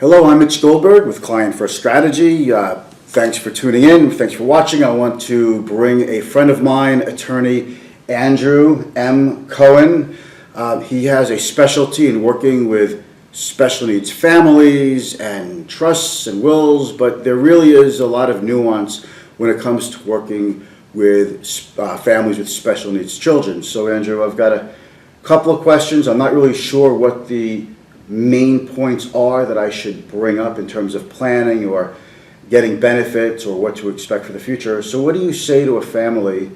Hello, I'm Mitch Goldberg with ClientFirst Strategy. Thanks for tuning in. Thanks for watching. I want to bring a friend of mine, attorney Andrew M. Cohen. He has a specialty in working with special needs families and trusts and wills, but there really is a lot of nuance when it comes to working with families with special needs children. So Andrew, I've got a couple of questions. I'm not really sure what the main points are that I should bring up in terms of planning or getting benefits or what to expect for the future. So what do you say to a family,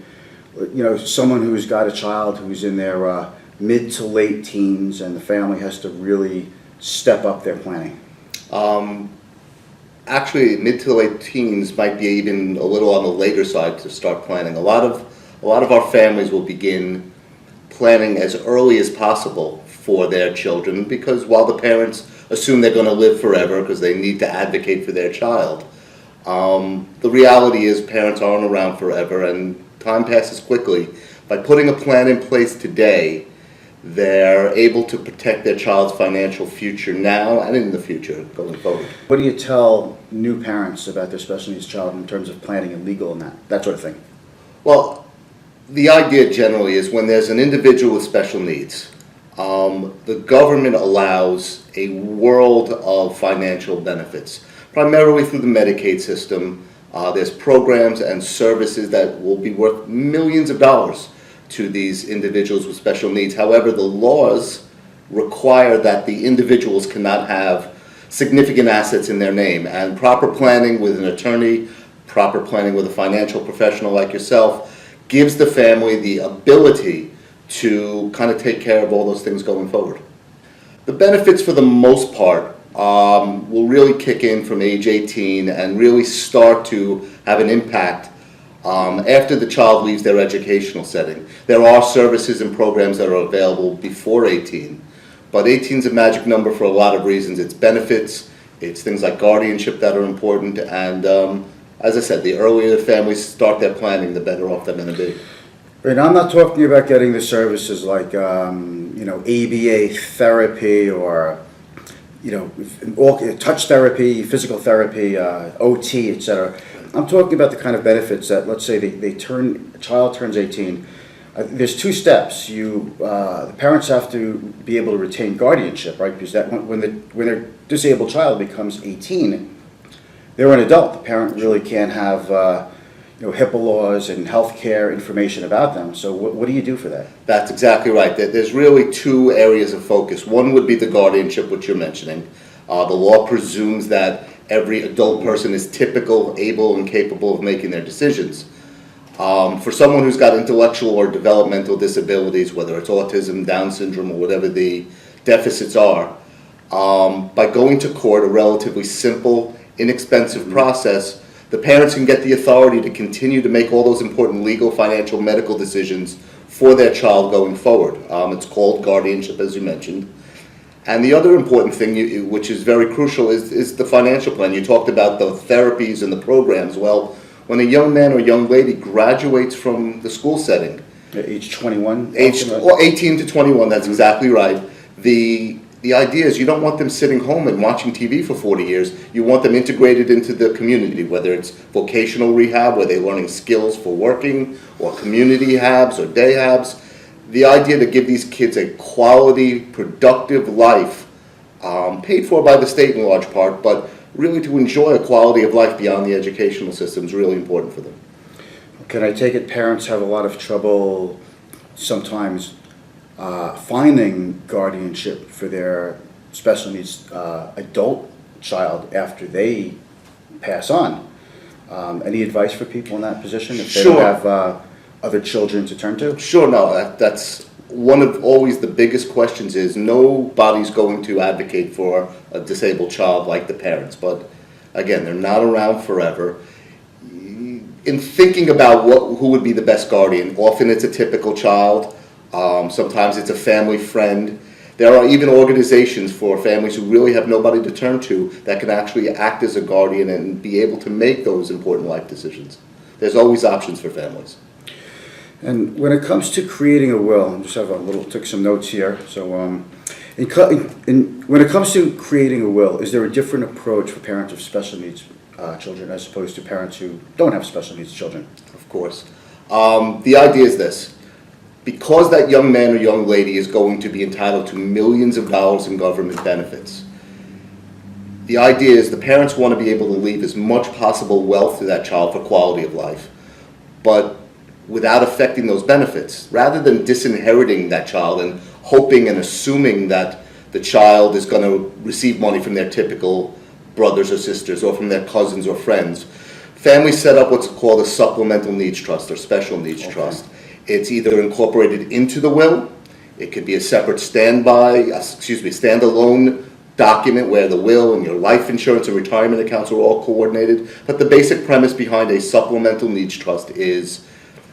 someone who's got a child who's in their mid to late teens and the family has to really step up their planning? Actually, mid to late teens might be even a little on the later side to start planning. A lot of our families will begin planning as early as possible for their children, because while the parents assume they're going to live forever because they need to advocate for their child, the reality is parents aren't around forever and time passes quickly. By putting a plan in place today, they're able to protect their child's financial future now and in the future going forward. What do you tell new parents about their special needs child in terms of planning and legal and that sort of thing? Well, the idea generally is when there's an individual with special needs, the government allows a world of financial benefits, primarily through the Medicaid system. There's programs and services that will be worth millions of dollars to these individuals with special needs. However, the laws require that the individuals cannot have significant assets in their name, and proper planning with an attorney, proper planning with a financial professional like yourself gives the family the ability to kind of take care of all those things going forward. The benefits for the most part will really kick in from age 18 and really start to have an impact after the child leaves their educational setting. There are services and programs that are available before 18, but 18 is a magic number for a lot of reasons. It's benefits, it's things like guardianship that are important, and as I said, the earlier the families start their planning, the better off they're going to be. Right, I'm not talking about getting the services like ABA therapy or touch therapy, physical therapy, OT, etc. I'm talking about the kind of benefits that, let's say, a child turns 18. There's two steps. The parents have to be able to retain guardianship, right? Because when their disabled child becomes 18, they're an adult. The parent really can't have HIPAA laws and healthcare information about them. So what do you do for that? That's exactly right. There's really two areas of focus. One would be the guardianship, which you're mentioning. The law presumes that every adult person is typical, able, and capable of making their decisions. For someone who's got intellectual or developmental disabilities, whether it's autism, Down syndrome, or whatever the deficits are, by going to court, a relatively simple, inexpensive process, the parents can get the authority to continue to make all those important legal, financial, medical decisions for their child going forward. It's called guardianship, as you mentioned. And the other important thing, which is very crucial, is the financial plan. You talked about the therapies and the programs. Well, when a young man or young lady graduates from the school setting, age 21? 18 to 21, that's exactly right. The idea is you don't want them sitting home and watching TV for 40 years. You want them integrated into the community, whether it's vocational rehab, where they're learning skills for working, or community habs or day habs. The idea to give these kids a quality, productive life, paid for by the state in large part, but really to enjoy a quality of life beyond the educational system is really important for them. Can I take it parents have a lot of trouble sometimes finding guardianship for their special needs adult child after they pass on? Any advice for people in that position if they don't have other children to turn to? Sure, no, that's one of always the biggest questions is nobody's going to advocate for a disabled child like the parents, but again, they're not around forever. In thinking about who would be the best guardian, often it's a typical child. Sometimes it's a family friend. There are even organizations for families who really have nobody to turn to that can actually act as a guardian and be able to make those important life decisions. There's always options for families. And when it comes to creating a will, I just have took some notes here. So When it comes to creating a will, is there a different approach for parents of special needs children as opposed to parents who don't have special needs children? Of course. The idea is this. Because that young man or young lady is going to be entitled to millions of dollars in government benefits, the idea is the parents want to be able to leave as much possible wealth to that child for quality of life, but without affecting those benefits. Rather than disinheriting that child and hoping and assuming that the child is going to receive money from their typical brothers or sisters or from their cousins or friends, families set up what's called a supplemental needs trust or special needs trust. It's either incorporated into the will, it could be a separate standalone document where the will and your life insurance and retirement accounts are all coordinated. But the basic premise behind a supplemental needs trust is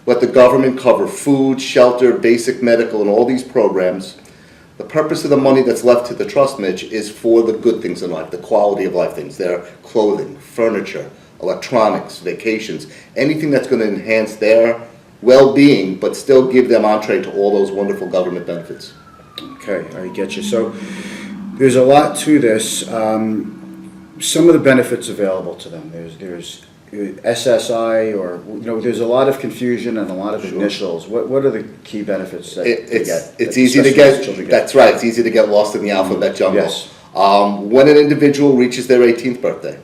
let the government cover food, shelter, basic medical, and all these programs. The purpose of the money that's left to the trust, Mitch, is for the good things in life, the quality of life things, their clothing, furniture, electronics, vacations, anything that's going to enhance their well-being, but still give them entree to all those wonderful government benefits. Okay, I get you. So there's a lot to this. Some of the benefits available to them. There's SSI, or there's a lot of confusion and a lot of initials. What are the key benefits that they get? It's easy to get. That's right. It's easy to get lost in the alphabet jumble. Yes. When an individual reaches their 18th birthday,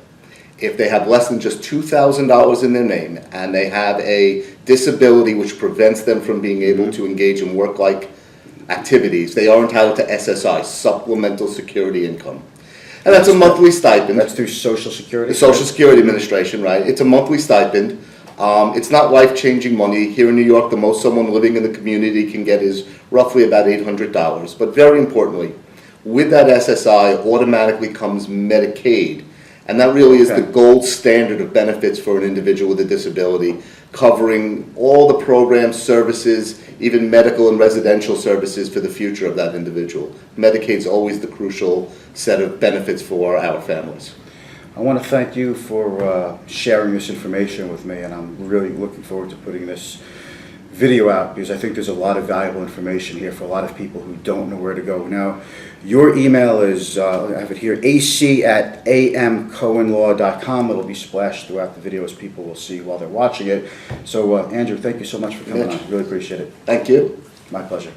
if they have less than just $2,000 in their name and they have a disability which prevents them from being able to engage in work-like activities, they are entitled to SSI, Supplemental Security Income. And that's a monthly stipend. That's through Social Security? The Social Security Administration, right? It's a monthly stipend. It's not life-changing money. Here in New York, the most someone living in the community can get is roughly about $800. But very importantly, with that SSI automatically comes Medicaid. And that really is the gold standard of benefits for an individual with a disability, covering all the programs, services, even medical and residential services for the future of that individual. Medicaid's always the crucial set of benefits for our families. I want to thank you for sharing this information with me, and I'm really looking forward to putting this video out because I think there's a lot of valuable information here for a lot of people who don't know where to go. Now, your email is, I have it here, ac@amcohenlaw.com. It'll be splashed throughout the video as people will see while they're watching it. So, Andrew, thank you so much for coming on. Really appreciate it. Thank you. My pleasure.